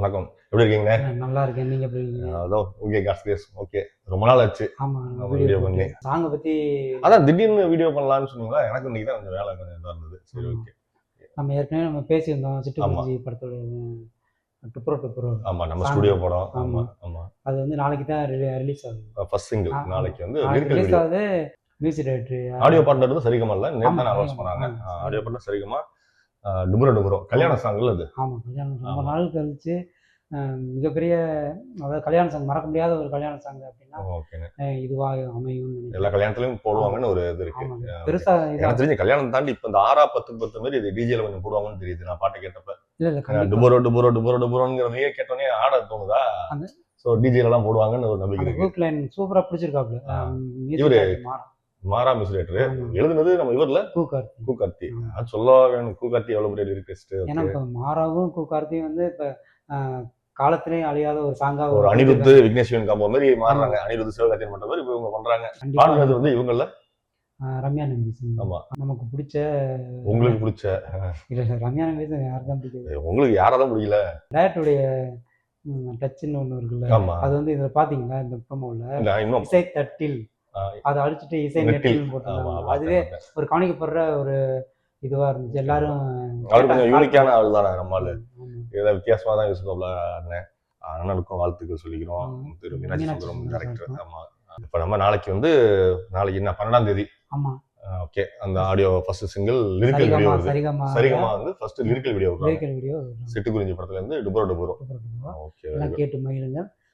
வணக்கம். எப்படி இருக்கீங்க? நல்லா இருக்கேன். நீங்க எப்படி இருக்கீங்க? அதான் ஓகே காட்ஸ் கிரேஸ். ஓகே. ரொம்ப நாள் ஆச்சு. ஆமா. வீடியோ பண்ணி. சாங்க பத்தி அதான் திடீர்னு வீடியோ பண்ணலாம்னு சொன்னீங்களா? எனக்கு இன்னைக்கு தான் கொஞ்சம் வேலை கொஞ்சம் இதா இருந்தது. சரி ஓகே. நம்ம ஏற்கனவே பேசியிருந்தோம் சிட்டுக்குருவி படத்தோட டுப்ரோ. ஆமா, நம்ம ஸ்டுடியோ படம். ஆமா. அது வந்து நாளைக்கு தான் ரிலீஸ் ஆகுது. ஃபர்ஸ்ட் சிங்கிள் நாளைக்கு வந்து ரிலீஸ் ஆகுது. மியூசிக் டைரக்டர் ஆடியோ பார்ட்னர் வந்து சரிகமா இல்ல. நேத்து தான் அனௌன்ஸ் பண்ணாங்க. ஆடியோ பார்ட்னர் சரிகமா டுப்ரோ கல்யாண சாங்ல அது. ஆமா, கல்யாணம் ரொம்ப நாள் கழிச்சு மிகப்பெரிய அதாவது கல்யாண சாங் மறக்க முடியாத ஒரு கல்யாண சாங் அப்படின்னா இதுவா அமையும். எல்லா கல்யாணத்துலயும் போடுவாங்கன்னு ஒரு இது இருக்கு. பெருசா எனக்கு தெரிஞ்ச கல்யாணம் தாண்டி இப்ப இந்த 6-10 மாதிரி இது டிஜேல கொஞ்சம் போடுவாங்கன்னு தெரியுது. நான் பாட்டு கேட்டப்ப இல்ல டுபோரோங்கிறதையே கேட்டோன்னே ஆட தோணுதா? சோ டிஜேல எல்லாம் போடுவாங்கன்னு ஒரு நம்பிக்கை இருக்கு. ஹூக் லைன் சூப்பரா பிடிச்சிருக்காப்ல. இவரு மாரா மியூசிக் எழுதுனது நம்ம இவர்ல கூகார்த்தி. அது சொல்ல வேணும். கூகார்த்தி எவ்வளவு பெரிய லிரிக்ஸ்ட். ஏன்னா இப்ப மாராவும் கூகார்த்தியும் வந்து இப்ப காலத்திலேயே அழியாத ஒரு சாங்கா ஒரு அனிருத் விக்னேஸ்வரன் காம்போ மாதிரி மாறுறாங்க. அனிருத் சிவகார்த்தியன் பண்ற மாதிரி இவங்க பண்றாங்க. பாடுறது வந்து இவங்கல ரம்யா நம்பீசன். ஆமா, நமக்கு பிடிச்ச உங்களுக்கு பிடிச்ச இல்ல ரம்யா நம்பீசன் யாருதான் பிடிக்குது? உங்களுக்கு யாராதான் பிடிக்கல? டேரக்டருடைய டச்ன்னு ஒண்ணு இருக்குல்ல, அது வந்து இதுல பாத்தீங்களா இந்த ப்ரோமோல இசை தட்டில் அதை அழிச்சிட்டு இசை நெட்டில் போட்டாங்க. அதுவே ஒரு கவனிக்கப்படுற ஒரு இதுவா இருந்துச்சு. எல்லாரும் அவரு கொஞ்சம் யூனிக்கான ஆள் தானே. நம்மளால ஏதாவது வித்தியாசமா தான் யூஸ் பண்ணேன். அண்ணனுக்கும் வாழ்த்துக்கள் சொல்லிக்கிறோம். திரு மீனாட்சி சுந்தரம் டைரக்டர். ஆமா, இப்ப நம்ம நாளைக்கு என்ன 12ஆம் தேதி. ஆமா, ஓகே. அந்த audio first single lyrical video Saregama வந்து ஃபர்ஸ்ட் லிரிக்கல் வீடியோ சிட்டுக்குருவி படத்துல இருந்து டுபோரோ. ஓகே, கேட்டு மகிழுங்க.